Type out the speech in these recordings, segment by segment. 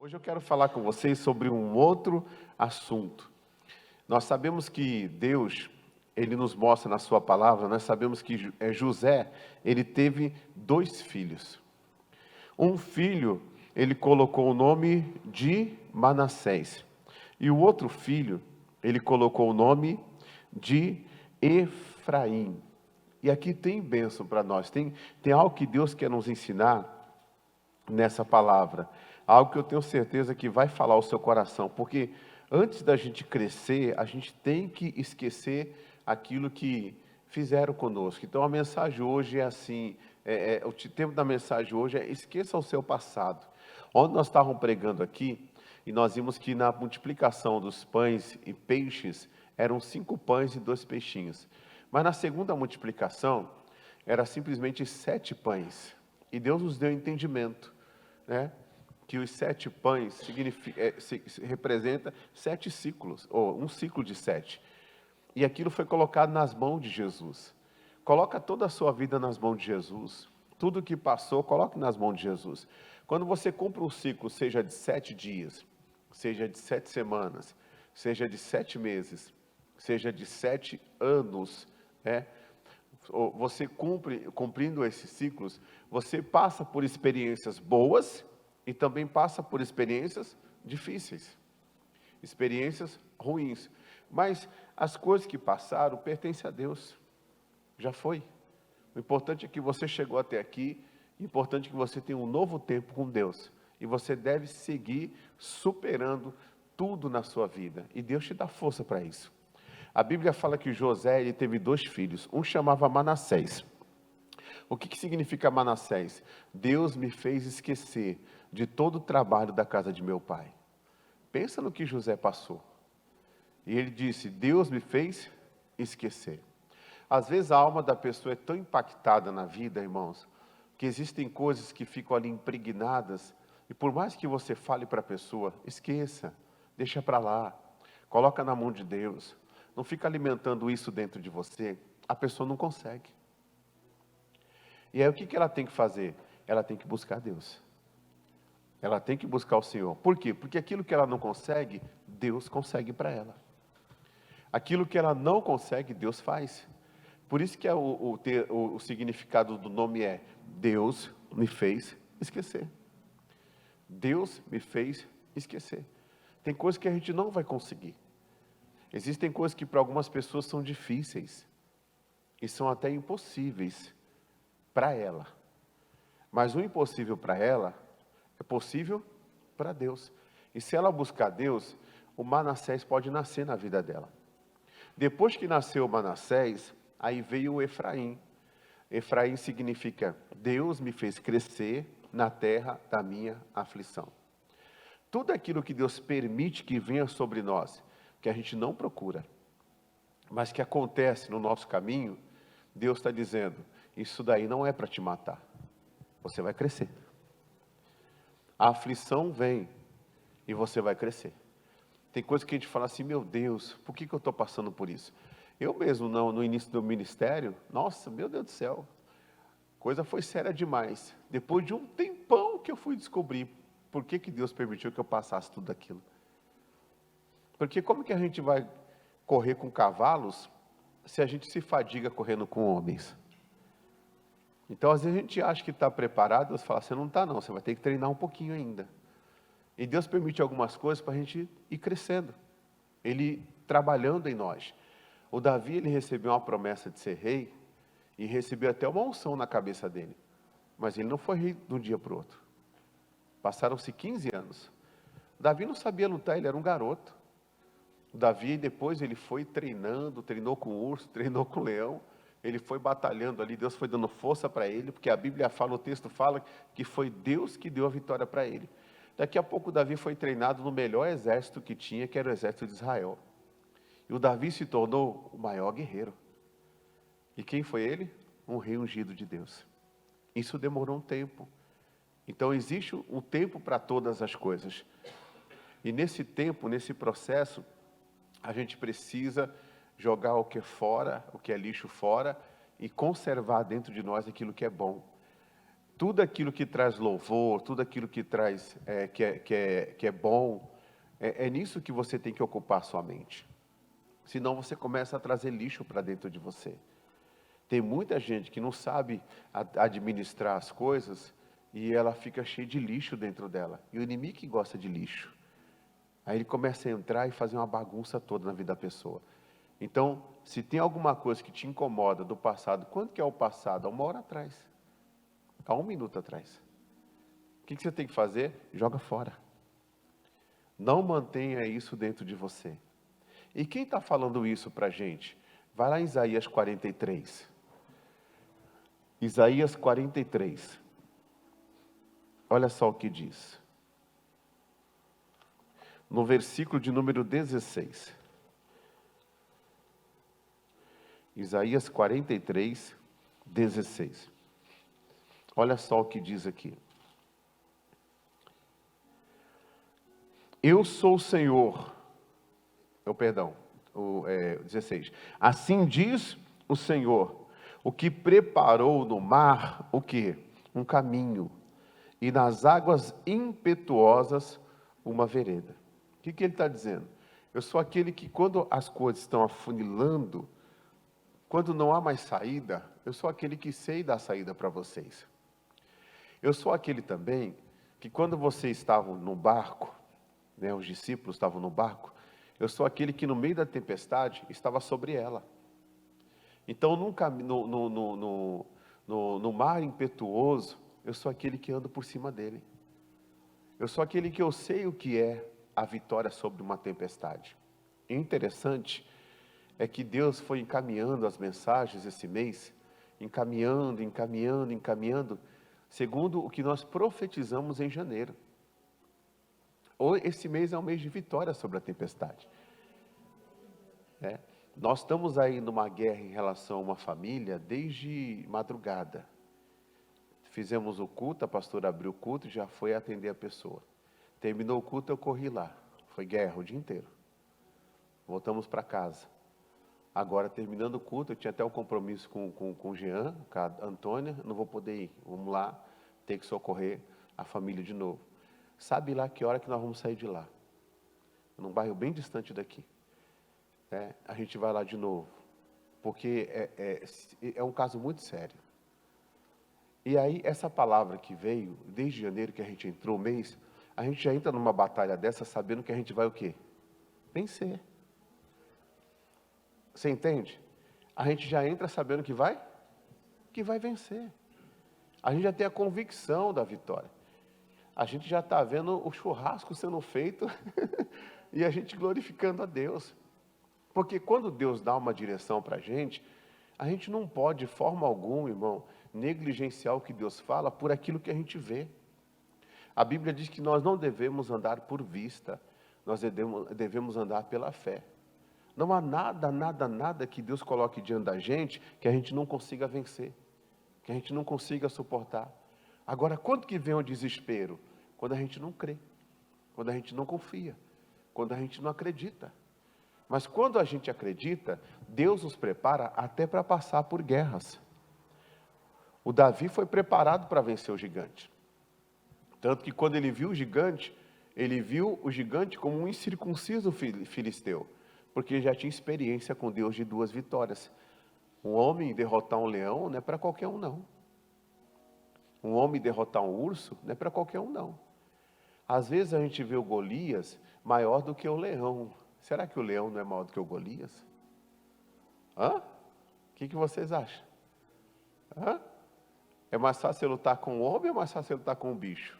Hoje eu quero falar com vocês sobre um outro assunto. Nós sabemos que Deus, Ele nos mostra na sua palavra, nós sabemos que José, ele teve 2 filhos. Um filho, ele colocou o nome de Manassés. E o outro filho, ele colocou o nome de Efraim. E aqui tem bênção para nós, tem algo que Deus quer nos ensinar nessa palavra. Algo que eu tenho certeza que vai falar ao seu coração, porque antes da gente crescer, a gente tem que esquecer aquilo que fizeram conosco. Então a mensagem hoje é assim, o tempo da mensagem hoje é esqueça o seu passado. Ontem nós estávamos pregando aqui, e nós vimos que na multiplicação dos pães e peixes, eram 5 pães e 2 peixinhos. Mas na segunda multiplicação, era simplesmente 7 pães. E Deus nos deu entendimento, né? Que os 7 pães representa 7 ciclos, ou um ciclo de 7. E aquilo foi colocado nas mãos de Jesus. Coloca toda a sua vida nas mãos de Jesus. Tudo que passou, coloque nas mãos de Jesus. Quando você cumpre um ciclo, seja de 7 dias, seja de 7 semanas, seja de 7 meses, seja de 7 anos, você cumprindo esses ciclos, você passa por experiências boas e também passa por experiências difíceis, experiências ruins. Mas as coisas que passaram pertencem a Deus, já foi. O importante é que você chegou até aqui, o importante é que você tenha um novo tempo com Deus. E você deve seguir superando tudo na sua vida. E Deus te dá força para isso. A Bíblia fala que José, ele teve 2 filhos. Um chamava Manassés. O que significa Manassés? Deus me fez esquecer de todo o trabalho da casa de meu pai. Pensa no que José passou. E ele disse, Deus me fez esquecer. Às vezes a alma da pessoa é tão impactada na vida, irmãos, que existem coisas que ficam ali impregnadas, e por mais que você fale para a pessoa, esqueça, deixa para lá, coloca na mão de Deus, não fica alimentando isso dentro de você, a pessoa não consegue. E aí o que ela tem que fazer? Ela tem que buscar Deus. Ela tem que buscar o Senhor. Por quê? Porque aquilo que ela não consegue, Deus consegue para ela. Aquilo que ela não consegue, Deus faz. Por isso que o significado do nome é Deus me fez esquecer. Deus me fez esquecer. Tem coisas que a gente não vai conseguir. Existem coisas que para algumas pessoas são difíceis. E são até impossíveis para ela. Mas o impossível para ela é possível para Deus. E se ela buscar Deus, o Manassés pode nascer na vida dela. Depois que nasceu o Manassés, aí veio o Efraim. Efraim significa, Deus me fez crescer na terra da minha aflição. Tudo aquilo que Deus permite que venha sobre nós, que a gente não procura, mas que acontece no nosso caminho, Deus está dizendo, isso daí não é para te matar, você vai crescer. A aflição vem e você vai crescer. Tem coisa que a gente fala assim, meu Deus, por que eu estou passando por isso? Eu mesmo, no início do ministério, nossa, meu Deus do céu, coisa foi séria demais. Depois de um tempão que eu fui descobrir por que Deus permitiu que eu passasse tudo aquilo. Porque como que a gente vai correr com cavalos se a gente se fadiga correndo com homens? Então, às vezes a gente acha que está preparado, Deus fala, você não está não, você vai ter que treinar um pouquinho ainda. E Deus permite algumas coisas para a gente ir crescendo. Ele trabalhando em nós. O Davi, ele recebeu uma promessa de ser rei, e recebeu até uma unção na cabeça dele. Mas ele não foi rei de um dia para o outro. Passaram-se 15 anos. O Davi não sabia lutar, ele era um garoto. O Davi, depois, ele foi treinando, treinou com o urso, treinou com o leão. Ele foi batalhando ali, Deus foi dando força para ele, porque a Bíblia fala, o texto fala, que foi Deus que deu a vitória para ele. Daqui a pouco, o Davi foi treinado no melhor exército que tinha, que era o exército de Israel. E o Davi se tornou o maior guerreiro. E quem foi ele? Um rei ungido de Deus. Isso demorou um tempo. Então existe um tempo para todas as coisas. E nesse tempo, nesse processo, a gente precisa jogar o que é fora, o que é lixo fora, e conservar dentro de nós aquilo que é bom. Tudo aquilo que traz louvor, tudo aquilo que traz, que é bom, é nisso que você tem que ocupar sua mente. Senão você começa a trazer lixo para dentro de você. Tem muita gente que não sabe administrar as coisas e ela fica cheia de lixo dentro dela. E o inimigo que gosta de lixo. Aí ele começa a entrar e fazer uma bagunça toda na vida da pessoa. Então, se tem alguma coisa que te incomoda do passado, quando que é o passado? Há 1 hora atrás. Há 1 minuto atrás. O que você tem que fazer? Joga fora. Não mantenha isso dentro de você. E quem está falando isso para a gente? Vai lá em Isaías 43. Isaías 43. Olha só o que diz. No versículo de número 16. Isaías 43, 16. Olha só o que diz aqui. Eu sou o Senhor. 16. Assim diz o Senhor, o que preparou no mar, o quê? Um caminho, e nas águas impetuosas uma vereda. O que ele está dizendo? Eu sou aquele que, quando as coisas estão afunilando, quando não há mais saída, eu sou aquele que sei dar saída para vocês. Eu sou aquele também que, quando vocês estavam no barco, né, os discípulos estavam no barco, eu sou aquele que no meio da tempestade estava sobre ela. Então, no mar impetuoso, eu sou aquele que ando por cima dele. Eu sou aquele que eu sei o que é a vitória sobre uma tempestade. E interessante é que Deus foi encaminhando as mensagens esse mês, encaminhando, segundo o que nós profetizamos em janeiro. Esse mês é um mês de vitória sobre a tempestade. Nós estamos aí numa guerra em relação a uma família desde madrugada. Fizemos o culto, a pastora abriu o culto e já foi atender a pessoa. Terminou o culto, eu corri lá. Foi guerra o dia inteiro. Voltamos para casa. Agora, terminando o culto, eu tinha até um compromisso com o Jean, com a Antônia, não vou poder ir. Vamos lá, ter que socorrer a família de novo. Sabe lá que hora que nós vamos sair de lá? Num bairro bem distante daqui. A gente vai lá de novo. Porque é um caso muito sério. E aí, essa palavra que veio, desde janeiro que a gente entrou o mês, a gente já entra numa batalha dessa sabendo que a gente vai o quê? Vencer. Você entende? A gente já entra sabendo que vai vencer. A gente já tem a convicção da vitória. A gente já está vendo o churrasco sendo feito e a gente glorificando a Deus. Porque quando Deus dá uma direção para a gente não pode, de forma alguma, irmão, negligenciar o que Deus fala por aquilo que a gente vê. A Bíblia diz que nós não devemos andar por vista, nós devemos andar pela fé. Não há nada que Deus coloque diante da gente que a gente não consiga vencer, que a gente não consiga suportar. Agora, quando que vem o desespero? Quando a gente não crê, quando a gente não confia, quando a gente não acredita. Mas quando a gente acredita, Deus nos prepara até para passar por guerras. O Davi foi preparado para vencer o gigante. Tanto que quando ele viu o gigante como um incircunciso filisteu, porque ele já tinha experiência com Deus de 2 vitórias. Um homem derrotar um leão não é para qualquer um, não. Um homem derrotar um urso não é para qualquer um, não. Às vezes a gente vê o Golias maior do que o leão. Será que o leão não é maior do que o Golias? O que vocês acham? É mais fácil lutar com o homem ou é mais fácil lutar com o bicho?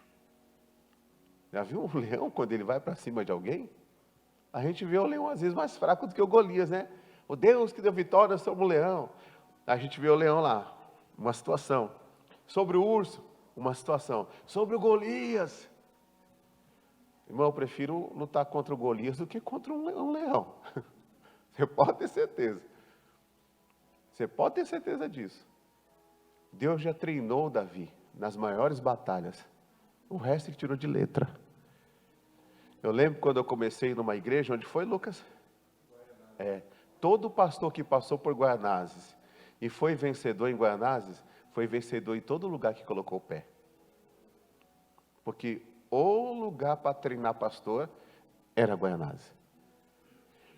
Já viu um leão quando ele vai para cima de alguém? A gente vê o leão às vezes mais fraco do que o Golias, né? O Deus que deu vitória sobre o leão. A gente vê o leão lá, uma situação. Sobre o urso, uma situação. Sobre o Golias. Irmão, eu prefiro lutar contra o Golias do que contra um leão. Você pode ter certeza. Você pode ter certeza disso. Deus já treinou Davi nas maiores batalhas. O resto ele tirou de letra. Eu lembro quando eu comecei numa igreja, onde foi, Lucas? Todo pastor que passou por Guaianazes e foi vencedor em Guaianazes, foi vencedor em todo lugar que colocou o pé. Porque o lugar para treinar pastor era Guaianazes.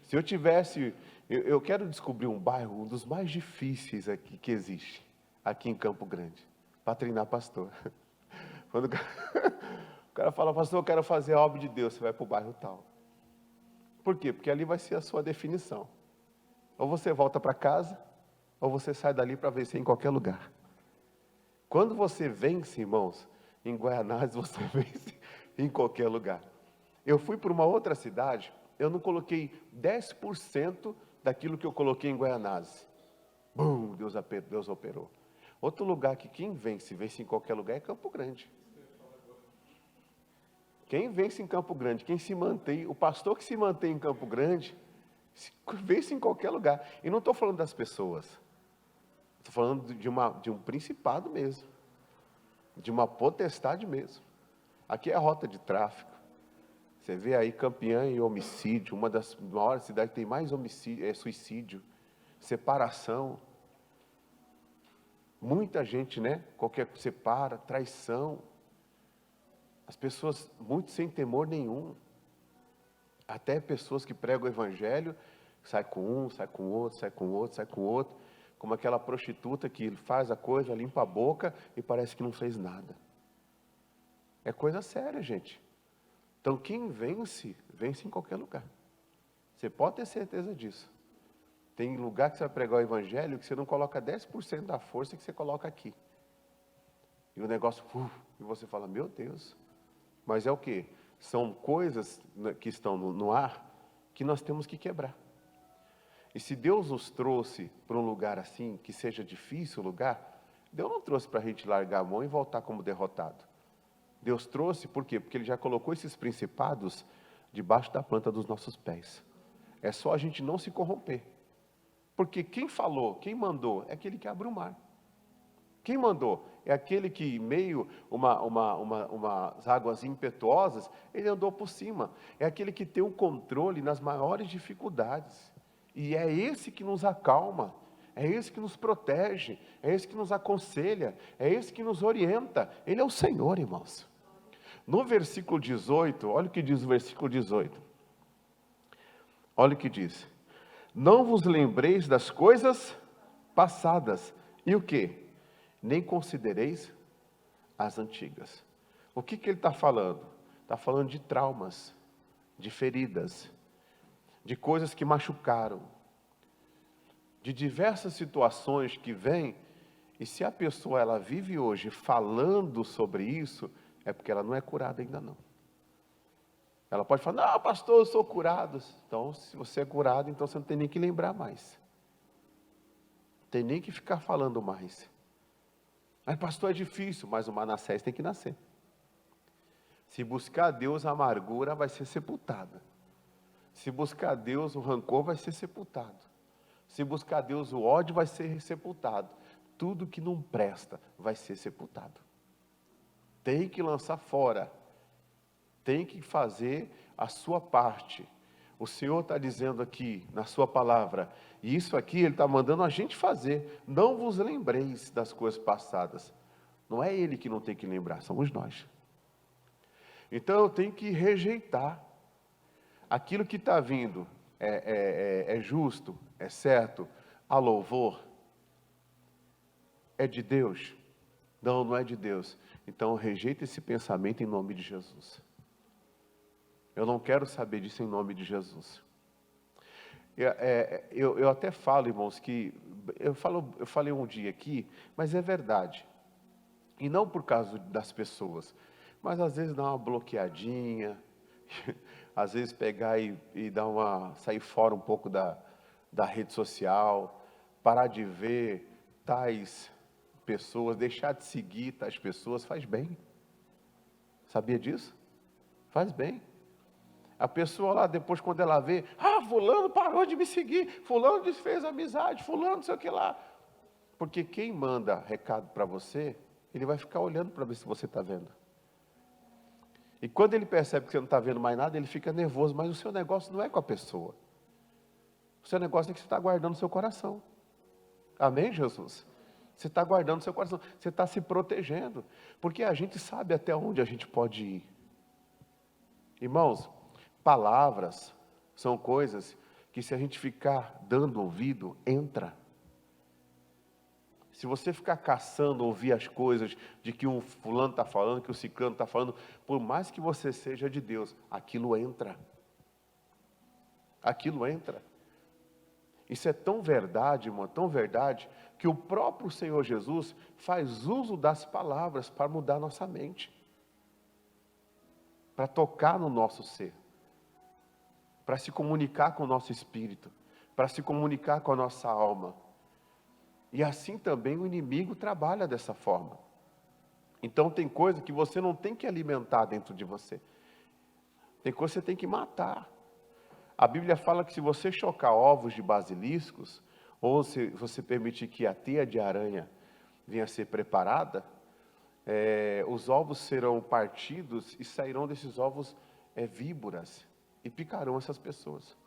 Se eu tivesse, eu quero descobrir um bairro, um dos mais difíceis aqui que existe, aqui em Campo Grande, para treinar pastor. Quando o cara fala, pastor, eu quero fazer a obra de Deus, você vai para o bairro tal. Por quê? Porque ali vai ser a sua definição. Ou você volta para casa, ou você sai dali para vencer em qualquer lugar. Quando você vence, irmãos, em Guaianazes, você vence em qualquer lugar. Eu fui para uma outra cidade, eu não coloquei 10% daquilo que eu coloquei em Guaianazes. Bum, Deus operou. Outro lugar que quem vence em qualquer lugar é Campo Grande. Quem vence em Campo Grande, quem se mantém, o pastor que se mantém em Campo Grande, vence em qualquer lugar. E não estou falando das pessoas. Estou falando de um principado mesmo. De uma potestade mesmo. Aqui é a rota de tráfico. Você vê aí campeã em homicídio, uma das maiores cidades que tem mais homicídio, suicídio, separação. Muita gente, né? Qualquer separa, traição. As pessoas, muito sem temor nenhum. Até pessoas que pregam o evangelho, sai com um, sai com outro, sai com outro, sai com outro. Como aquela prostituta que faz a coisa, limpa a boca e parece que não fez nada. É coisa séria, gente. Então, quem vence, vence em qualquer lugar. Você pode ter certeza disso. Tem lugar que você vai pregar o evangelho que você não coloca 10% da força que você coloca aqui. E o negócio, e você fala, meu Deus. Mas é o quê? São coisas que estão no ar que nós temos que quebrar. E se Deus nos trouxe para um lugar assim, que seja difícil o lugar, Deus não trouxe para a gente largar a mão e voltar como derrotado. Deus trouxe, por quê? Porque Ele já colocou esses principados debaixo da planta dos nossos pés. É só a gente não se corromper. Porque quem falou, quem mandou, é aquele que abre o mar. Quem mandou? É aquele que, em meio umas águas impetuosas, ele andou por cima. É aquele que tem o controle nas maiores dificuldades. E é esse que nos acalma. É esse que nos protege. É esse que nos aconselha. É esse que nos orienta. Ele é o Senhor, irmãos. No versículo 18, olha o que diz o versículo 18. Olha o que diz. Não vos lembreis das coisas passadas. E o quê? Nem considereis as antigas. O que ele está falando? Está falando de traumas, de feridas, de coisas que machucaram, de diversas situações que vêm, e se a pessoa ela vive hoje falando sobre isso, é porque ela não é curada ainda não. Ela pode falar, não, pastor, eu sou curado. Então, se você é curado, então você não tem nem que lembrar mais. Não tem nem que ficar falando mais. Mas pastor, é difícil, mas o Manassés tem que nascer. Se buscar a Deus, a amargura vai ser sepultada. Se buscar a Deus, o rancor vai ser sepultado. Se buscar a Deus, o ódio vai ser sepultado. Tudo que não presta vai ser sepultado. Tem que lançar fora. Tem que fazer a sua parte. O Senhor está dizendo aqui, na sua palavra, e isso aqui Ele está mandando a gente fazer. Não vos lembreis das coisas passadas. Não é Ele que não tem que lembrar, somos nós. Então eu tenho que rejeitar. Aquilo que está vindo é justo, é certo, a louvor, é de Deus? Não, não é de Deus. Então rejeita esse pensamento em nome de Jesus. Eu não quero saber disso em nome de Jesus. Eu até falo, irmãos, que eu falei um dia aqui, mas é verdade. E não por causa das pessoas, mas às vezes dá uma bloqueadinha, às vezes pegar e dar sair fora um pouco da rede social, parar de ver tais pessoas, deixar de seguir tais pessoas, faz bem. Sabia disso? Faz bem. A pessoa lá, depois, quando ela vê, fulano parou de me seguir, fulano desfez amizade, fulano não sei o que lá. Porque quem manda recado para você, ele vai ficar olhando para ver se você está vendo. E quando ele percebe que você não está vendo mais nada, ele fica nervoso, mas o seu negócio não é com a pessoa. O seu negócio é que você está guardando no seu coração. Amém, Jesus? Você está guardando seu coração, você está se protegendo, porque a gente sabe até onde a gente pode ir. Irmãos, palavras são coisas que, se a gente ficar dando ouvido, entra. Se você ficar caçando ouvir as coisas de que um fulano está falando, que o ciclano está falando, por mais que você seja de Deus, aquilo entra. Aquilo entra. Isso é tão verdade, irmão, tão verdade, que o próprio Senhor Jesus faz uso das palavras para mudar nossa mente, para tocar no nosso ser, para se comunicar com o nosso espírito, para se comunicar com a nossa alma. E assim também o inimigo trabalha dessa forma. Então tem coisa que você não tem que alimentar dentro de você. Tem coisa que você tem que matar. A Bíblia fala que se você chocar ovos de basiliscos, ou se você permitir que a teia de aranha venha a ser preparada, os ovos serão partidos e sairão desses ovos víboras e picarão essas pessoas.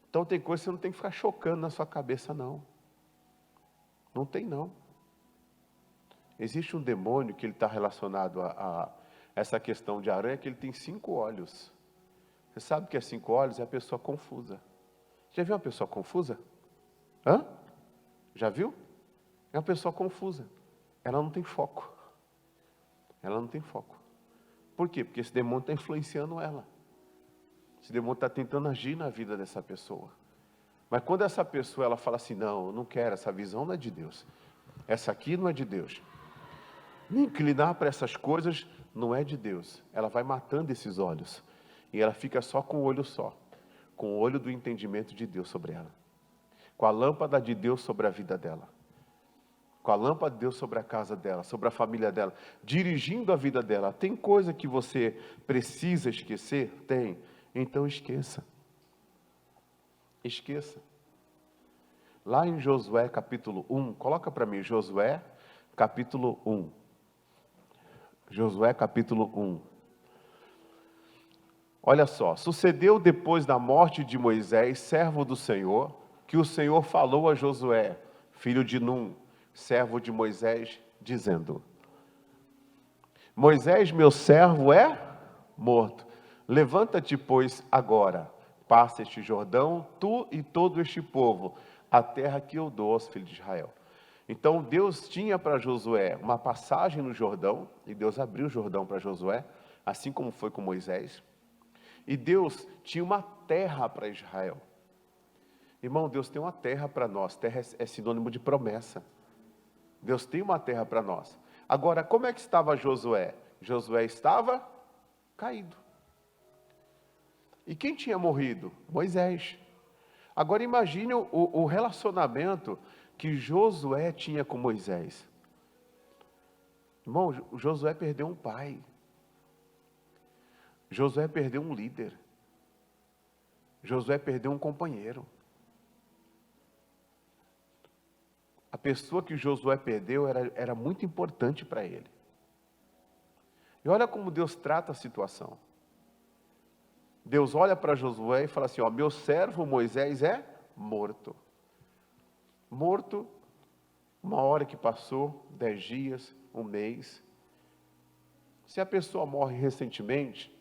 Então tem coisa que você não tem que ficar chocando na sua cabeça, não. Não tem, não. Existe um demônio que ele está relacionado a essa questão de aranha, que ele tem 5 olhos. Você sabe que é 5 olhos? É a pessoa confusa. Já viu uma pessoa confusa? Hã? Já viu? É uma pessoa confusa. Ela não tem foco. Ela não tem foco. Por quê? Porque esse demônio está influenciando ela. Esse demônio está tentando agir na vida dessa pessoa. Mas quando essa pessoa ela fala assim, não, eu não quero, essa visão não é de Deus. Essa aqui não é de Deus. Me inclinar para essas coisas não é de Deus. Ela vai matando esses olhos. E ela fica só com o olho só. Com o olho do entendimento de Deus sobre ela. Com a lâmpada de Deus sobre a vida dela. Com a lâmpada de Deus sobre a casa dela, sobre a família dela. Dirigindo a vida dela. Tem coisa que você precisa esquecer? Tem. Então esqueça. Esqueça. Lá em Josué capítulo 1, coloca para mim, Josué capítulo 1. Josué capítulo 1. Olha só, sucedeu depois da morte de Moisés, servo do Senhor, que o Senhor falou a Josué, filho de Num, servo de Moisés, dizendo: Moisés, meu servo, é morto. Levanta-te, pois, agora, passa este Jordão, tu e todo este povo, a terra que eu dou aos filhos de Israel. Então Deus tinha para Josué uma passagem no Jordão, e Deus abriu o Jordão para Josué, assim como foi com Moisés. E Deus tinha uma terra para Israel. Irmão, Deus tem uma terra para nós. Terra é sinônimo de promessa. Deus tem uma terra para nós. Agora, como é que estava Josué? Josué estava caído. E quem tinha morrido? Moisés. Agora imagine o relacionamento que Josué tinha com Moisés. Irmão, Josué perdeu um pai. Josué perdeu um líder. Josué perdeu um companheiro. A pessoa que Josué perdeu era muito importante para ele. E olha como Deus trata a situação. Deus olha para Josué e fala assim, ó, meu servo Moisés é morto. Morto, uma hora que passou, 10 dias, um mês. Se a pessoa morre recentemente,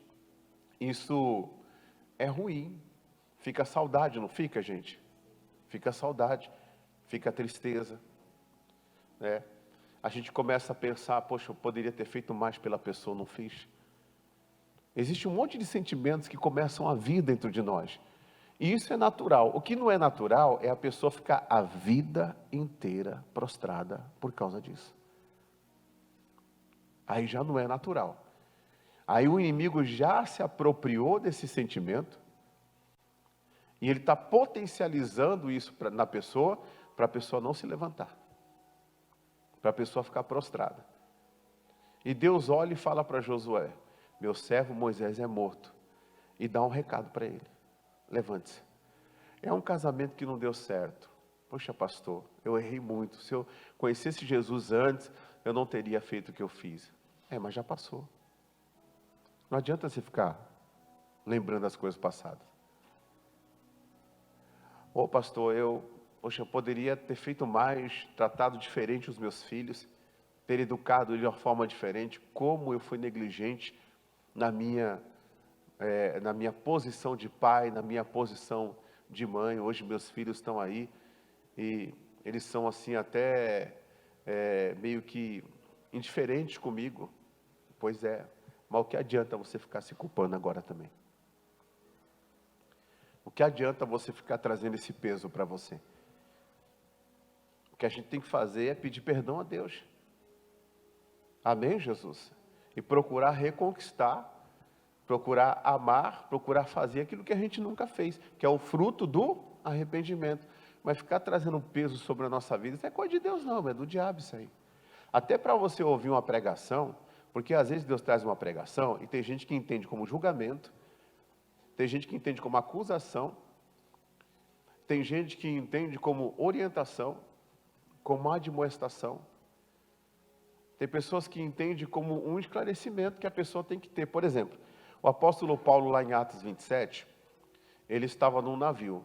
isso é ruim. Fica saudade, não fica, gente? Fica saudade, fica tristeza, né? A gente começa a pensar, poxa, eu poderia ter feito mais pela pessoa, não fiz. Existe um monte de sentimentos que começam a vir dentro de nós. E isso é natural. O que não é natural é a pessoa ficar a vida inteira prostrada por causa disso. Aí já não é natural. Aí o inimigo já se apropriou desse sentimento e ele está potencializando isso na pessoa, para a pessoa não se levantar, para a pessoa ficar prostrada. E Deus olha e fala para Josué, meu servo Moisés é morto, e dá um recado para ele, levante-se. É um casamento que não deu certo. Poxa, pastor, eu errei muito, se eu conhecesse Jesus antes, eu não teria feito o que eu fiz. Mas já passou. Não adianta você ficar lembrando as coisas passadas. Ô pastor, Poxa, eu poderia ter feito mais, tratado diferente os meus filhos, ter educado de uma forma diferente. Como eu fui negligente na minha posição de pai, na minha posição de mãe. Hoje meus filhos estão aí e eles são assim até meio que indiferentes comigo. Pois é, mas o que adianta você ficar se culpando agora também? O que adianta você ficar trazendo esse peso para você? O que a gente tem que fazer é pedir perdão a Deus. Amém, Jesus? E procurar reconquistar, procurar amar, procurar fazer aquilo que a gente nunca fez, que é o fruto do arrependimento. Mas ficar trazendo um peso sobre a nossa vida, isso é coisa de Deus não, é do diabo isso aí. Até para você ouvir uma pregação, porque às vezes Deus traz uma pregação e tem gente que entende como julgamento, tem gente que entende como acusação, tem gente que entende como orientação, como admoestação. Tem pessoas que entendem como um esclarecimento que a pessoa tem que ter. Por exemplo, o apóstolo Paulo lá em Atos 27, ele estava num navio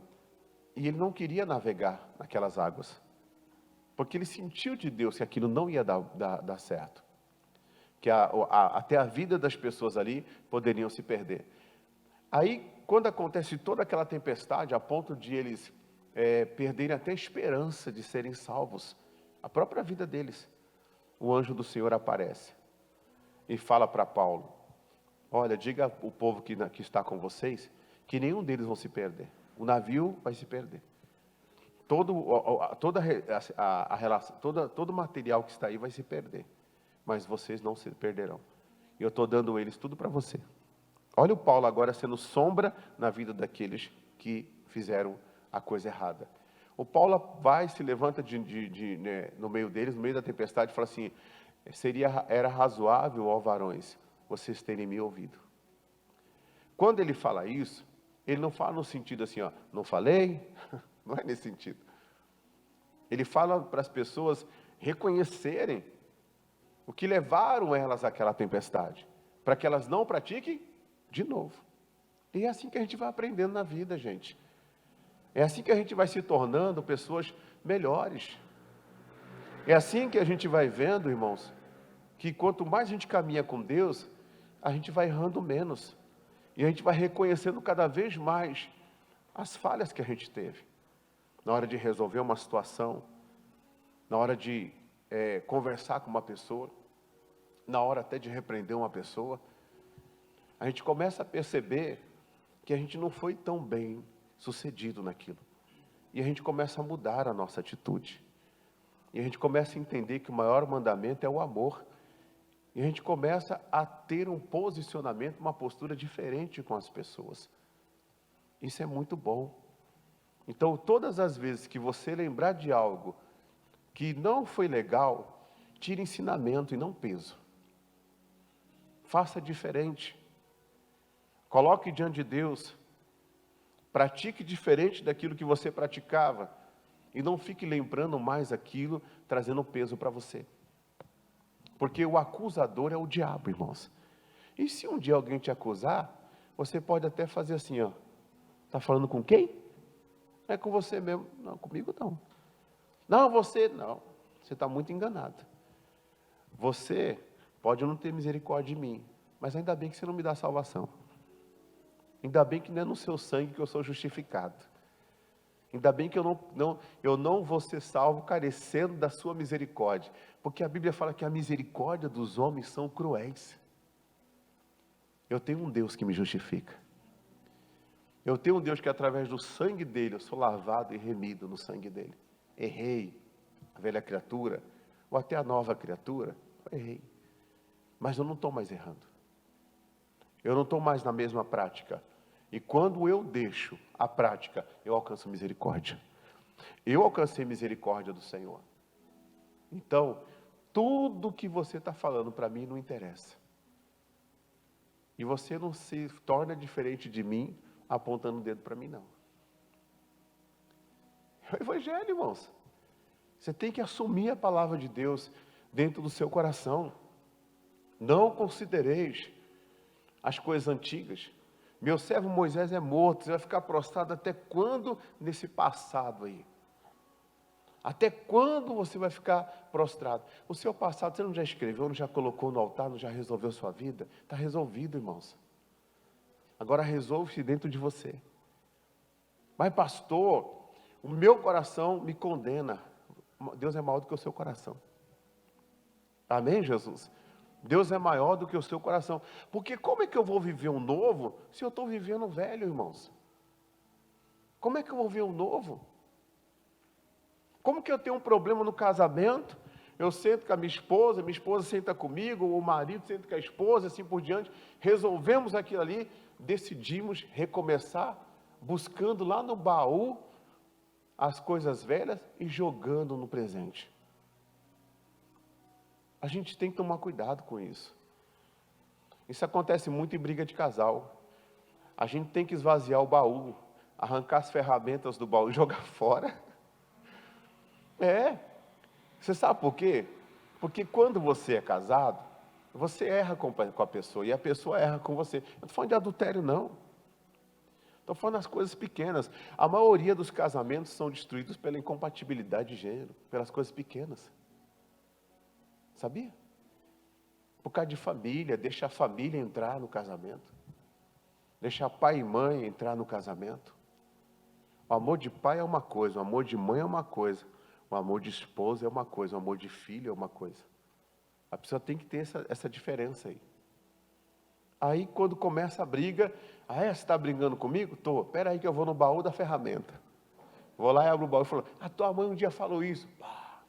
e ele não queria navegar naquelas águas, porque ele sentiu de Deus que aquilo não ia dar certo, que até a vida das pessoas ali poderiam se perder. Aí, quando acontece toda aquela tempestade, a ponto de eles perderem até a esperança de serem salvos, a própria vida deles, o anjo do Senhor aparece e fala para Paulo: olha, diga ao povo que está com vocês, que nenhum deles vão se perder. O navio vai se perder. Todo o material que está aí vai se perder. Mas vocês não se perderão. E eu estou dando eles tudo para você. Olha o Paulo agora sendo sombra na vida daqueles que fizeram a coisa errada. O Paulo vai, se levanta no meio deles, no meio da tempestade, e fala assim: era razoável, ó varões, vocês terem me ouvido. Quando ele fala isso, ele não fala no sentido assim, ó, não falei, não é nesse sentido. Ele fala para as pessoas reconhecerem o que levaram elas àquela tempestade, para que elas não pratiquem de novo. E é assim que a gente vai aprendendo na vida, gente. É assim que a gente vai se tornando pessoas melhores. É assim que a gente vai vendo, irmãos, que quanto mais a gente caminha com Deus, a gente vai errando menos. E a gente vai reconhecendo cada vez mais as falhas que a gente teve. Na hora de resolver uma situação, na hora de conversar com uma pessoa, na hora até de repreender uma pessoa, a gente começa a perceber que a gente não foi tão bem sucedido naquilo. E a gente começa a mudar a nossa atitude. E a gente começa a entender que o maior mandamento é o amor. E a gente começa a ter um posicionamento, uma postura diferente com as pessoas. Isso é muito bom. Então, todas as vezes que você lembrar de algo que não foi legal, tire ensinamento e não peso. Faça diferente. Coloque diante de Deus. Pratique diferente daquilo que você praticava. E não fique lembrando mais aquilo, trazendo peso para você. Porque o acusador é o diabo, irmãos. E se um dia alguém te acusar, você pode até fazer assim, ó. Está falando com quem? É com você mesmo. Não, comigo não. Não, você não. Você está muito enganado. Você pode não ter misericórdia de mim, mas ainda bem que você não me dá salvação. Ainda bem que não é no seu sangue que eu sou justificado. Ainda bem que eu não vou ser salvo carecendo da sua misericórdia. Porque a Bíblia fala que a misericórdia dos homens são cruéis. Eu tenho um Deus que me justifica. Eu tenho um Deus que através do sangue dele, eu sou lavado e remido no sangue dele. Errei, a velha criatura, ou até a nova criatura, errei. Mas eu não estou mais errando. Eu não estou mais na mesma prática. E quando eu deixo a prática, eu alcanço misericórdia. Eu alcancei misericórdia do Senhor. Então, tudo que você está falando para mim não interessa. E você não se torna diferente de mim, apontando o dedo para mim, não. É o Evangelho, irmãos. Você tem que assumir a palavra de Deus dentro do seu coração. Não considereis as coisas antigas. Meu servo Moisés é morto, você vai ficar prostrado até quando nesse passado aí? Até quando você vai ficar prostrado? O seu passado, você não já escreveu, não já colocou no altar, não já resolveu sua vida? Está resolvido, irmãos. Agora resolve-se dentro de você. Mas pastor, o meu coração me condena. Deus é maior do que o seu coração. Amém, Jesus? Deus é maior do que o seu coração. Porque como é que eu vou viver um novo se eu estou vivendo velho, irmãos? Como é que eu vou viver um novo? Como que eu tenho um problema no casamento? Eu sento com a minha esposa senta comigo, o marido senta com a esposa, assim por diante. Resolvemos aquilo ali, decidimos recomeçar, buscando lá no baú as coisas velhas e jogando no presente. A gente tem que tomar cuidado com isso. Isso acontece muito em briga de casal. A gente tem que esvaziar o baú, arrancar as ferramentas do baú e jogar fora. Você sabe por quê? Porque quando você é casado, você erra com a pessoa e a pessoa erra com você. Eu não estou falando de adultério, não. Estou falando das coisas pequenas. A maioria dos casamentos são destruídos pela incompatibilidade de gênero, pelas coisas pequenas. Sabia? Por causa de família, deixa a família entrar no casamento. Deixa pai e mãe entrar no casamento. O amor de pai é uma coisa, o amor de mãe é uma coisa. O amor de esposa é uma coisa, o amor de filho é uma coisa. A pessoa tem que ter essa diferença aí. Aí quando começa a briga, você está brigando comigo? Estou, espera aí que eu vou no baú da ferramenta. Vou lá e abro o baú e falo, a tua mãe um dia falou isso. Pá,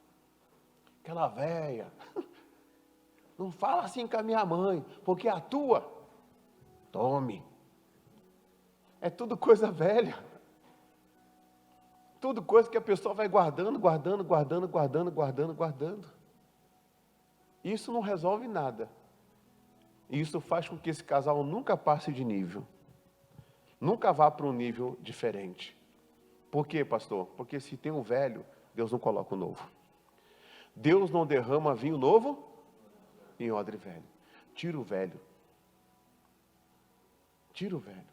aquela véia. Não fala assim com a minha mãe, porque a tua, tome. É tudo coisa velha. Tudo coisa que a pessoa vai guardando. Isso não resolve nada. Isso faz com que esse casal nunca passe de nível. Nunca vá para um nível diferente. Por quê, pastor? Porque se tem um velho, Deus não coloca o novo. Deus não derrama vinho novo em odre velho. Tira o velho. Tira o velho.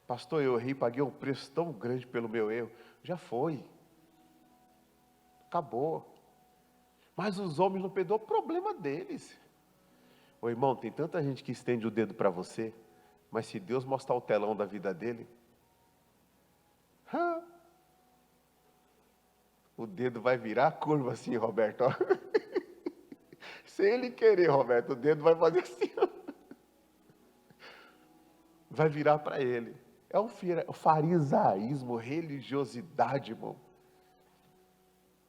Pastor, eu errei, paguei um preço tão grande pelo meu erro. Já foi. Acabou. Mas os homens não perdoam, problema deles. Ô irmão, tem tanta gente que estende o dedo para você, mas se Deus mostrar o telão da vida dele, o dedo vai virar a curva assim, Roberto. Ó. Sem ele querer, Roberto, o dedo vai fazer assim. Ó. Vai virar para ele. É um farisaísmo, religiosidade, irmão.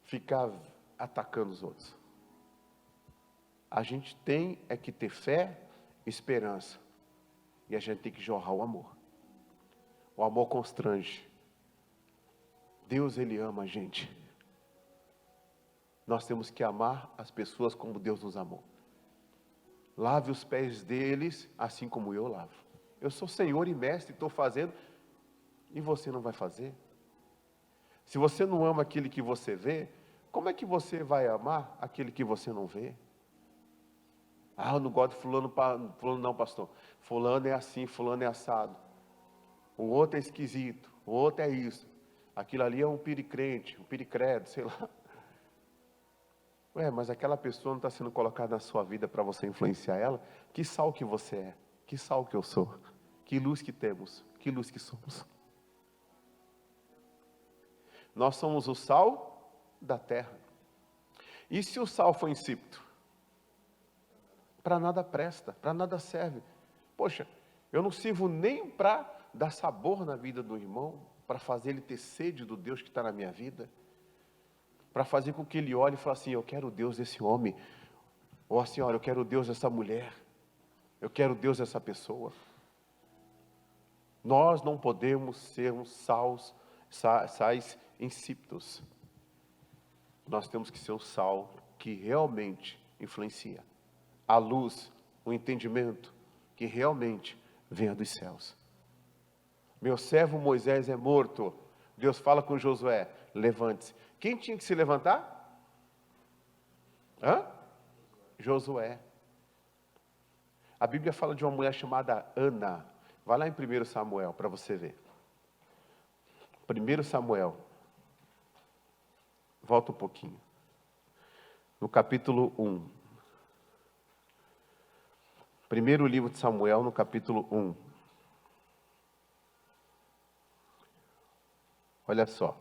Ficar atacando os outros. A gente tem que ter fé, esperança. E a gente tem que jorrar o amor. O amor constrange. Deus, Ele ama a gente. Nós temos que amar as pessoas como Deus nos amou. Lave os pés deles, assim como eu lavo. Eu sou Senhor e Mestre, estou fazendo, e você não vai fazer? Se você não ama aquele que você vê, como é que você vai amar aquele que você não vê? Eu não gosto de fulano não, pastor. Fulano é assim, fulano é assado. O outro é esquisito, o outro é isso. Aquilo ali é um piricrente, um piricredo, sei lá. Mas aquela pessoa não está sendo colocada na sua vida para você influenciar ela? Que sal que você é? Que sal que eu sou? Que luz que temos? Que luz que somos? Nós somos o sal da terra. E se o sal for insípido? Para nada presta, para nada serve. Poxa, eu não sirvo nem para dar sabor na vida do irmão, para fazer ele ter sede do Deus que está na minha vida, para fazer com que ele olhe e fale assim, eu quero o Deus desse homem, ou assim, olha, eu quero o Deus dessa mulher, eu quero o Deus dessa pessoa. Nós não podemos ser sais insípidos. Nós temos que ser o sal que realmente influencia. A luz, o entendimento que realmente venha dos céus. Meu servo Moisés é morto. Deus fala com Josué, levante-se. Quem tinha que se levantar? Josué. A Bíblia fala de uma mulher chamada Ana. Vai lá em 1 Samuel para você ver. 1 Samuel, Volta um pouquinho. No capítulo 1. Primeiro livro de Samuel, no capítulo 1. Olha só.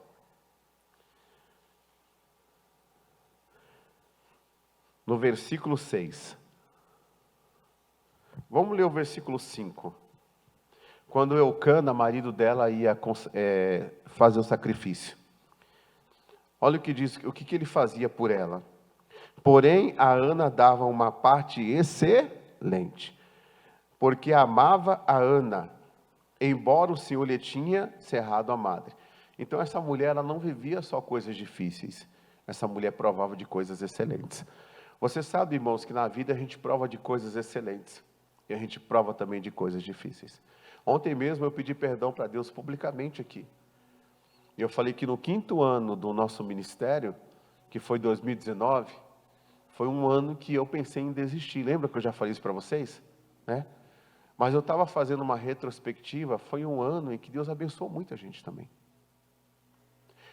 No versículo 6. Vamos ler o versículo 5. Quando Eucana, marido dela, ia fazer o sacrifício. Olha o que diz, o que ele fazia por ela. Porém, a Ana dava uma parte excelente, porque amava a Ana, embora o Senhor lhe tinha cerrado a madre. Então, essa mulher, ela não vivia só coisas difíceis. Essa mulher provava de coisas excelentes. Você sabe, irmãos, que na vida a gente prova de coisas excelentes. E a gente prova também de coisas difíceis. Ontem mesmo eu pedi perdão para Deus publicamente aqui. E eu falei que no 5º ano do nosso ministério, que foi 2019, foi um ano que eu pensei em desistir. Lembra que eu já falei isso para vocês? Né? Mas eu estava fazendo uma retrospectiva, foi um ano em que Deus abençoou muita gente também.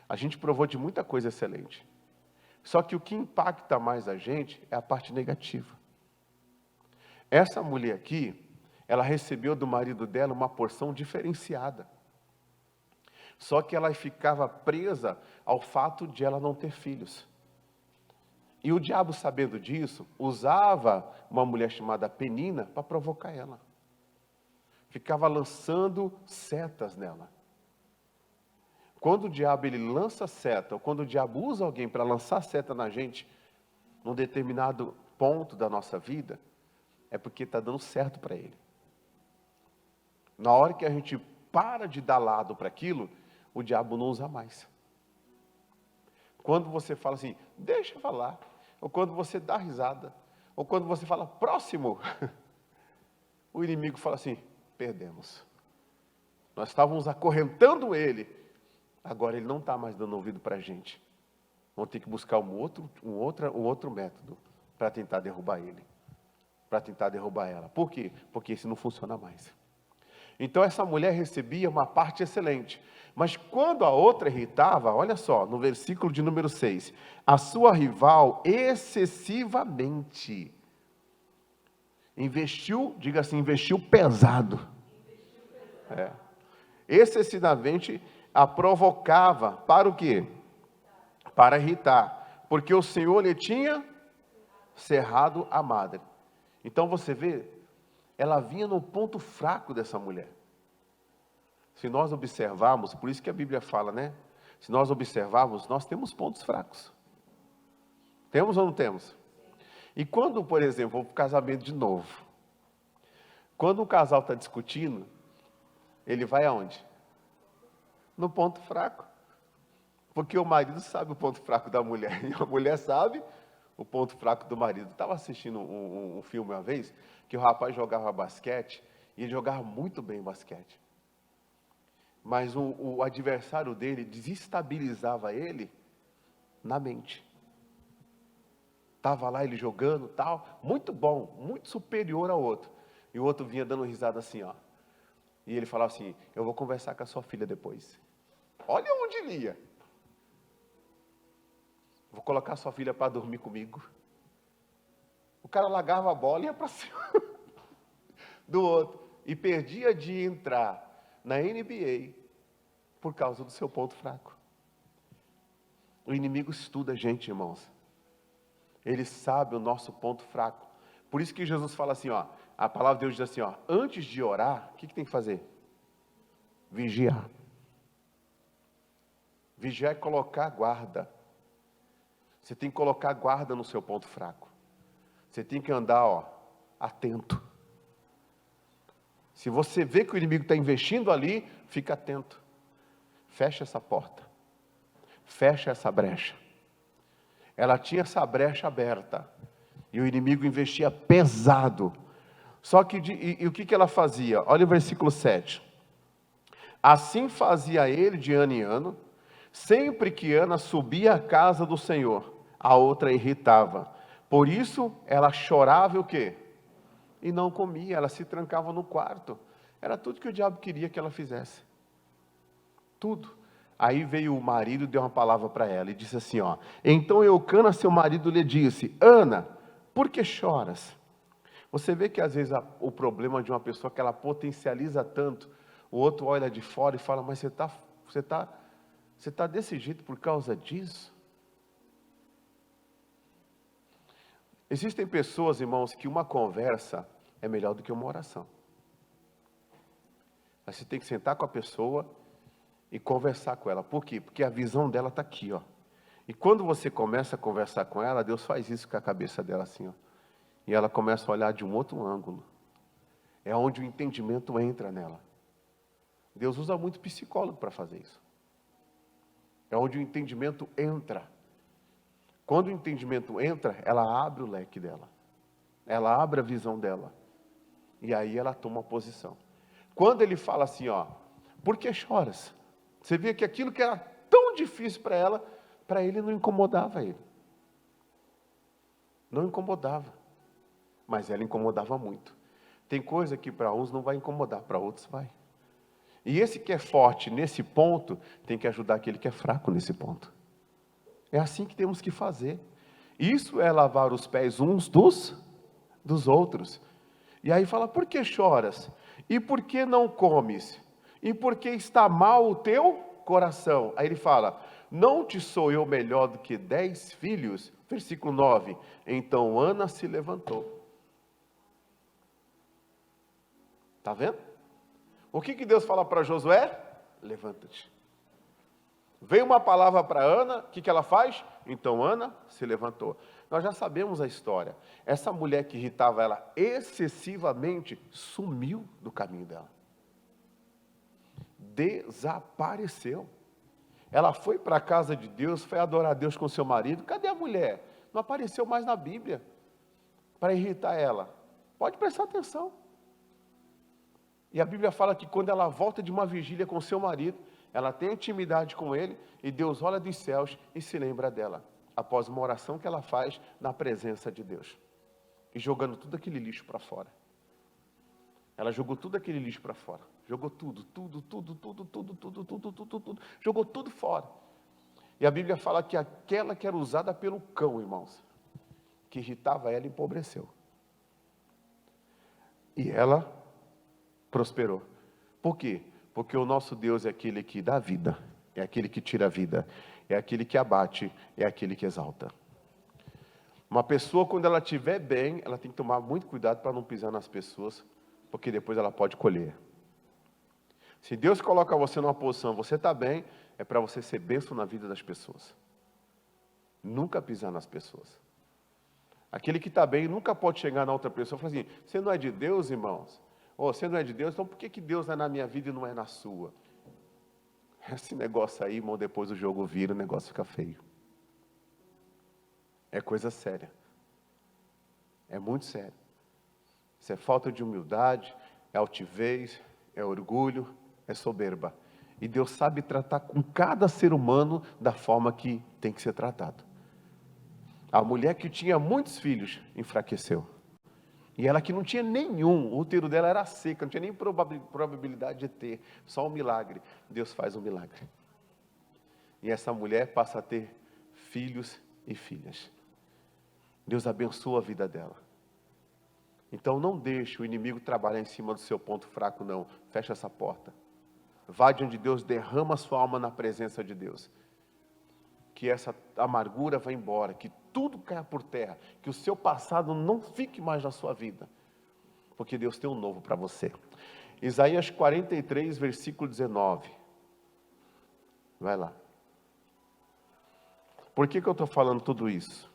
A gente provou de muita coisa excelente. Só que o que impacta mais a gente é a parte negativa. Essa mulher aqui, ela recebeu do marido dela uma porção diferenciada. Só que ela ficava presa ao fato de ela não ter filhos. E o diabo, sabendo disso, usava uma mulher chamada Penina para provocar ela. Ficava lançando setas nela. Quando o diabo ele lança seta, ou quando o diabo usa alguém para lançar seta na gente, num determinado ponto da nossa vida, é porque está dando certo para ele. Na hora que a gente para de dar lado para aquilo, o diabo não usa mais. Quando você fala assim, deixa eu falar, ou quando você dá risada, ou quando você fala, próximo, o inimigo fala assim, perdemos. Nós estávamos acorrentando ele, agora ele não está mais dando ouvido para a gente. Vamos ter que buscar um outro método para tentar derrubar ele, para tentar derrubar ela. Por quê? Porque isso não funciona mais. Então essa mulher recebia uma parte excelente. Mas quando a outra irritava, olha só, no versículo de número 6, a sua rival excessivamente investiu, diga assim, investiu pesado. Excessivamente a provocava, para o quê? Para irritar, porque o Senhor lhe tinha cerrado a madre. Então você vê, ela vinha no ponto fraco dessa mulher. Se nós observarmos, por isso que a Bíblia fala, né? Se nós observarmos, nós temos pontos fracos. Temos ou não temos? E quando, por exemplo, vou para o casamento de novo. Quando um casal está discutindo, ele vai aonde? No ponto fraco. Porque o marido sabe o ponto fraco da mulher. E a mulher sabe o ponto fraco do marido. Estava assistindo um filme uma vez, que o rapaz jogava basquete, e ele jogava muito bem basquete. Mas o adversário dele desestabilizava ele na mente. Estava lá ele jogando, tal, muito bom, muito superior ao outro. E o outro vinha dando risada assim, ó. E ele falava assim, eu vou conversar com a sua filha depois. Olha onde ele ia. Vou colocar a sua filha para dormir comigo. O cara largava a bola e ia para cima do outro. E perdia de entrar na NBA por causa do seu ponto fraco. O inimigo estuda a gente, irmãos. Ele sabe o nosso ponto fraco. Por isso que Jesus fala assim, ó, a palavra de Deus diz assim, ó, antes de orar, o que tem que fazer? Vigiar. Vigiar é colocar guarda. Você tem que colocar guarda no seu ponto fraco. Você tem que andar, ó, atento. Se você vê que o inimigo está investindo ali, fica atento. Fecha essa porta. Fecha essa brecha. Ela tinha essa brecha aberta. E o inimigo investia pesado. Só que, e o que ela fazia? Olha o versículo 7. Assim fazia ele de ano em ano. Sempre que Ana subia à casa do Senhor, a outra irritava. Por isso, ela chorava e o quê? E não comia, ela se trancava no quarto. Era tudo que o diabo queria que ela fizesse. Tudo. Aí veio o marido e deu uma palavra para ela e disse assim, ó: então Eucana, seu marido, lhe disse: Ana, por que choras? Você vê que às vezes o problema de uma pessoa que ela potencializa tanto, o outro olha de fora e fala: mas você tá desse jeito por causa disso? Existem pessoas, irmãos, que uma conversa é melhor do que uma oração. Mas você tem que sentar com a pessoa e conversar com ela. Por quê? Porque a visão dela está aqui, ó. E quando você começa a conversar com ela, Deus faz isso com a cabeça dela assim, ó. E ela começa a olhar de um outro ângulo. É onde o entendimento entra nela. Deus usa muito psicólogo para fazer isso. É onde o entendimento entra. Quando o entendimento entra, ela abre o leque dela. Ela abre a visão dela. E aí ela toma uma posição. Quando ele fala assim, ó: por que choras? Você vê que aquilo que era tão difícil para ela, para ele não incomodava ele. Não incomodava. Mas ela incomodava muito. Tem coisa que para uns não vai incomodar, para outros vai. E esse que é forte nesse ponto, tem que ajudar aquele que é fraco nesse ponto. É assim que temos que fazer. Isso é lavar os pés uns dos outros. E aí fala: por que choras? E por que não comes? E por que está mal o teu coração? Aí ele fala: não te sou eu melhor do que 10 filhos? Versículo 9. Então Ana se levantou. Está vendo? O que Deus fala para Josué? Levanta-te. Veio uma palavra para Ana, o que ela faz? Então Ana se levantou. Nós já sabemos a história. Essa mulher que irritava ela excessivamente, sumiu do caminho dela. Desapareceu. Ela foi para a casa de Deus, foi adorar a Deus com seu marido. Cadê a mulher? Não apareceu mais na Bíblia para irritar ela. Pode prestar atenção. E a Bíblia fala que quando ela volta de uma vigília com seu marido, ela tem intimidade com ele, e Deus olha dos céus e se lembra dela, após uma oração que ela faz na presença de Deus, e jogando tudo aquele lixo para fora. Ela jogou tudo aquele lixo para fora, jogou tudo, jogou tudo fora. E a Bíblia fala que aquela que era usada pelo cão, irmãos, que irritava ela, empobreceu. E ela prosperou. Por quê? Porque o nosso Deus é aquele que dá vida, é aquele que tira a vida, é aquele que abate, é aquele que exalta. Uma pessoa, quando ela estiver bem, ela tem que tomar muito cuidado para não pisar nas pessoas, porque depois ela pode colher. Se Deus coloca você numa posição, você está bem, é para você ser bênção na vida das pessoas. Nunca pisar nas pessoas. Aquele que está bem nunca pode chegar na outra pessoa e falar assim: você não é de Deus, irmãos? Ou você não é de Deus, então por que Deus é na minha vida e não é na sua? Esse negócio aí, irmão, depois o jogo vira, o negócio fica feio. É coisa séria. É muito sério. Isso é falta de humildade, é altivez, é orgulho, é soberba. E Deus sabe tratar com cada ser humano da forma que tem que ser tratado. A mulher que tinha muitos filhos enfraqueceu. E ela que não tinha nenhum, o útero dela era seca, não tinha nem probabilidade de ter, só um milagre. Deus faz um milagre. E essa mulher passa a ter filhos e filhas. Deus abençoa a vida dela. Então não deixe o inimigo trabalhar em cima do seu ponto fraco, não. Fecha essa porta. Vá de onde Deus, derrama a sua alma na presença de Deus. Que essa amargura vá embora, que tudo caia por terra, que o seu passado não fique mais na sua vida, porque Deus tem um novo para você. Isaías 43, versículo 19. Vai lá. Por que eu estou falando tudo isso?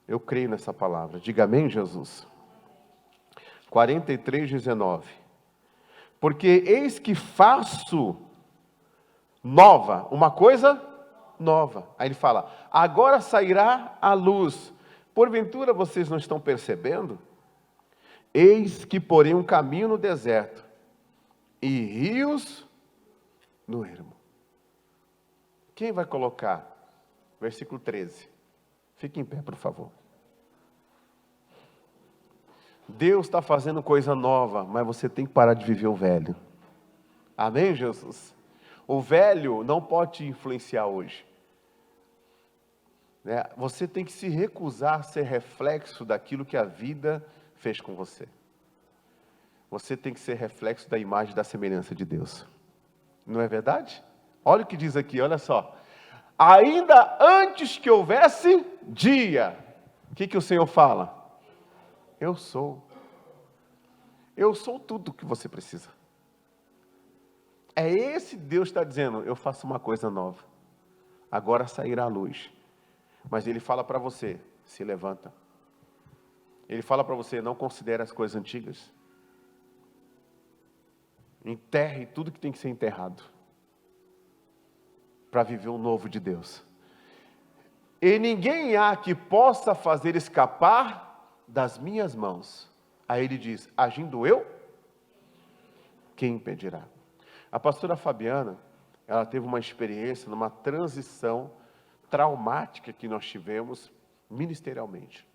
Eu creio nessa palavra. Diga amém, Jesus. 43, 19. Porque eis que faço nova, uma coisa nova. Aí ele fala: agora sairá a luz. Porventura vocês não estão percebendo? Eis que porém um caminho no deserto e rios no ermo. Quem vai colocar? Versículo 13. Fique em pé, por favor. Deus está fazendo coisa nova, mas você tem que parar de viver o velho. Amém, Jesus? O velho não pode te influenciar hoje. Né? Você tem que se recusar a ser reflexo daquilo que a vida fez com você. Você tem que ser reflexo da imagem e da semelhança de Deus. Não é verdade? Olha o que diz aqui, olha só. Ainda antes que houvesse dia, o que o Senhor fala? Eu sou. Eu sou tudo o que você precisa. É esse Deus que está dizendo, eu faço uma coisa nova. Agora sairá a luz. Mas Ele fala para você, se levanta. Ele fala para você, não considere as coisas antigas. Enterre tudo que tem que ser enterrado. Para viver o novo de Deus. E ninguém há que possa fazer escapar das minhas mãos. Aí ele diz, agindo eu, quem impedirá? A pastora Fabiana, ela teve uma experiência numa transição traumática que nós tivemos ministerialmente.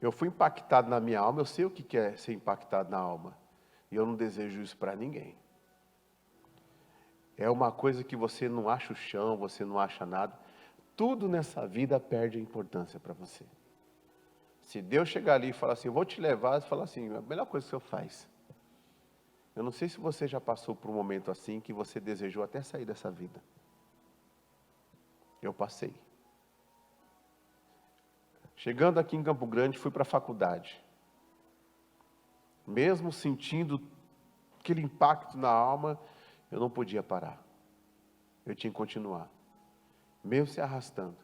Eu fui impactado na minha alma, eu sei o que é ser impactado na alma. E eu não desejo isso para ninguém. É uma coisa que você não acha o chão, você não acha nada. Tudo nessa vida perde a importância para você. Se Deus chegar ali e falar assim, eu vou te levar, você fala assim, a melhor coisa que o Senhor faz. Eu não sei se você já passou por um momento assim, que você desejou até sair dessa vida. Eu passei. Chegando aqui em Campo Grande, fui para a faculdade. Mesmo sentindo aquele impacto na alma, eu não podia parar. Eu tinha que continuar. Mesmo se arrastando.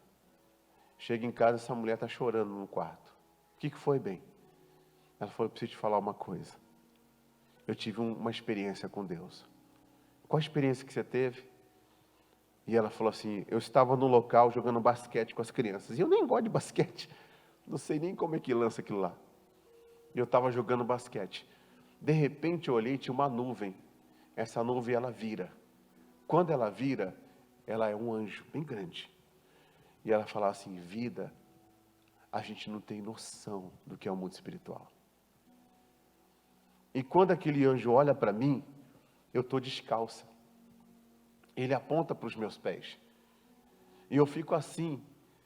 Chego em casa, essa mulher está chorando no quarto. O que foi, bem? Ela falou, eu preciso te falar uma coisa. Eu tive uma experiência com Deus. Qual a experiência que você teve? E ela falou assim, eu estava no local jogando basquete com as crianças. E eu nem gosto de basquete. Não sei nem como é que lança aquilo lá. E eu estava jogando basquete. De repente eu olhei, tinha uma nuvem. Essa nuvem ela vira. Quando ela vira, ela é um anjo bem grande. E ela fala assim, vida, a gente não tem noção do que é o mundo espiritual. E quando aquele anjo olha para mim, eu estou descalça. Ele aponta para os meus pés. E eu fico assim,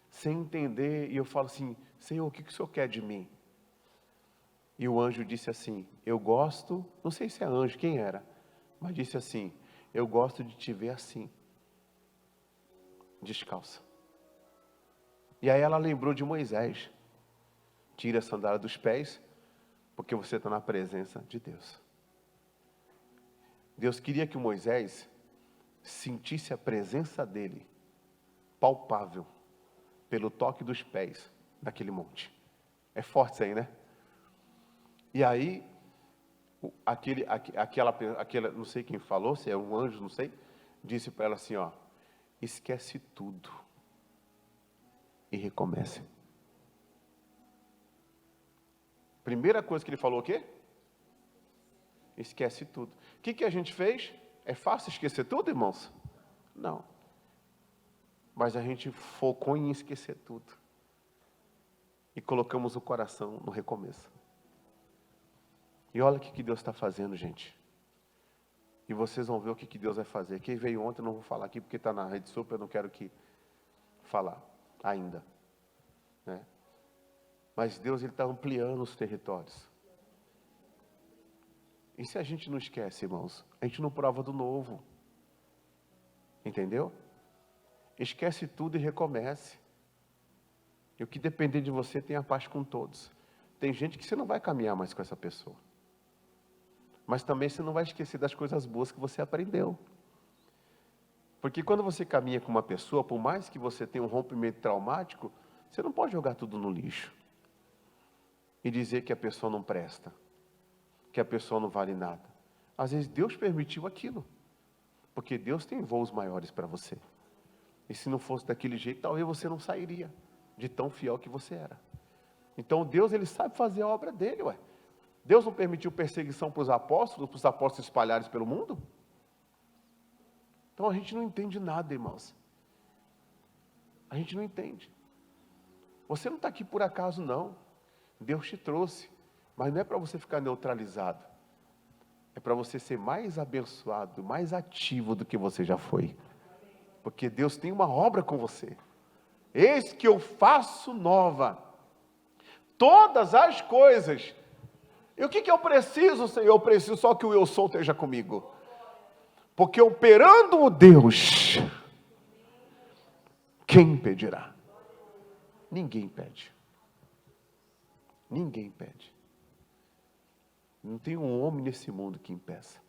sem entender, e eu falo assim, Senhor, o que o Senhor quer de mim? E o anjo disse assim, eu gosto, não sei se é anjo, quem era, mas disse assim, eu gosto de te ver assim, descalça. E aí ela lembrou de Moisés, tira a sandália dos pés, porque você está na presença de Deus. Deus queria que Moisés sentisse a presença dele, palpável, pelo toque dos pés daquele monte. É forte isso aí, né? E aí, aquela, não sei quem falou, se é um anjo, não sei, disse para ela assim, ó, esquece tudo e recomece. Primeira coisa que ele falou o quê? Esquece tudo. O que a gente fez? É fácil esquecer tudo, irmãos? Não. Mas a gente focou em esquecer tudo. E colocamos o coração no recomeço. E olha o que Deus está fazendo, gente. E vocês vão ver o que Deus vai fazer. Quem veio ontem, eu não vou falar aqui, porque está na rede super, eu não quero falar ainda. Né? Mas Deus está ampliando os territórios. E se a gente não esquece, irmãos? A gente não prova do novo. Entendeu? Esquece tudo e recomece. E o que depender de você, tenha paz com todos. Tem gente que você não vai caminhar mais com essa pessoa. Mas também você não vai esquecer das coisas boas que você aprendeu. Porque quando você caminha com uma pessoa, por mais que você tenha um rompimento traumático, você não pode jogar tudo no lixo. E dizer que a pessoa não presta. Que a pessoa não vale nada. Às vezes Deus permitiu aquilo. Porque Deus tem voos maiores para você. E se não fosse daquele jeito, talvez você não sairia de tão fiel que você era. Então Deus, Ele sabe fazer a obra dele, ué. Deus não permitiu perseguição para os apóstolos se espalharem pelo mundo? Então a gente não entende nada, irmãos. A gente não entende. Você não está aqui por acaso, não. Deus te trouxe. Mas não é para você ficar neutralizado. é para você ser mais abençoado, mais ativo do que você já foi. Porque Deus tem uma obra com você. Eis que eu faço nova todas as coisas. E o que eu preciso, Senhor? Eu preciso só que o eu sou esteja comigo. Porque operando o Deus, quem impedirá? Ninguém impede. Ninguém impede. Não tem um homem nesse mundo que impeça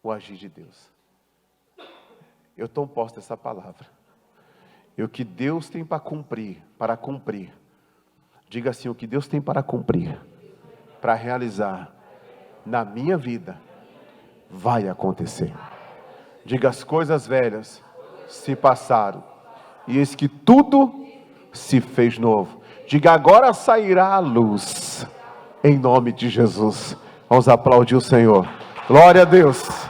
o agir de Deus. Eu tomo posse dessa palavra. E o que Deus tem para cumprir. Diga assim, o que Deus tem para cumprir, para realizar na minha vida, vai acontecer. Diga, as coisas velhas se passaram, e eis que tudo se fez novo. Diga, agora sairá a luz, em nome de Jesus. Vamos aplaudir o Senhor. Glória a Deus.